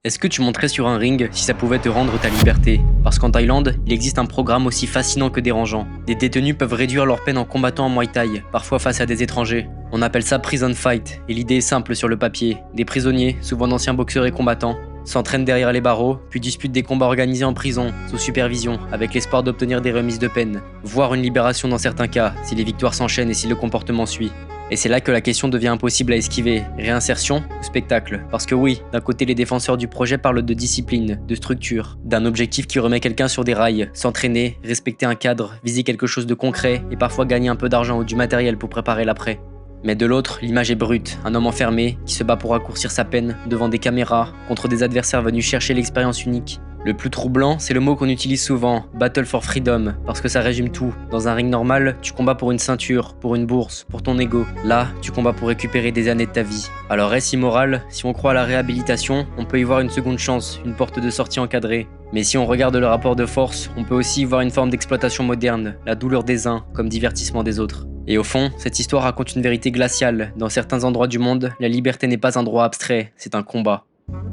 Est-ce que tu monterais sur un ring si ça pouvait te rendre ta liberté? Parce qu'en Thaïlande, il existe un programme aussi fascinant que dérangeant. Des détenus peuvent réduire leur peine en combattant en Muay Thai, parfois face à des étrangers. On appelle ça prison fight, et l'idée est simple sur le papier. Des prisonniers, souvent d'anciens boxeurs et combattants, s'entraînent derrière les barreaux, puis disputent des combats organisés en prison, sous supervision, avec l'espoir d'obtenir des remises de peine, voire une libération dans certains cas, si les victoires s'enchaînent et si le comportement suit. Et c'est là que la question devient impossible à esquiver. Réinsertion ou spectacle? Parce que oui, d'un côté les défenseurs du projet parlent de discipline, de structure, d'un objectif qui remet quelqu'un sur des rails, s'entraîner, respecter un cadre, viser quelque chose de concret et parfois gagner un peu d'argent ou du matériel pour préparer l'après. Mais de l'autre, l'image est brute, un homme enfermé qui se bat pour raccourcir sa peine devant des caméras, contre des adversaires venus chercher l'expérience unique. Le plus troublant, c'est le mot qu'on utilise souvent, Battle for Freedom, parce que ça résume tout. Dans un ring normal, tu combats pour une ceinture, pour une bourse, pour ton ego. Là, tu combats pour récupérer des années de ta vie. Alors est-ce immoral? Si on croit à la réhabilitation, on peut y voir une seconde chance, une porte de sortie encadrée. Mais si on regarde le rapport de force, on peut aussi y voir une forme d'exploitation moderne, la douleur des uns comme divertissement des autres. Et au fond, cette histoire raconte une vérité glaciale. Dans certains endroits du monde, la liberté n'est pas un droit abstrait, c'est un combat.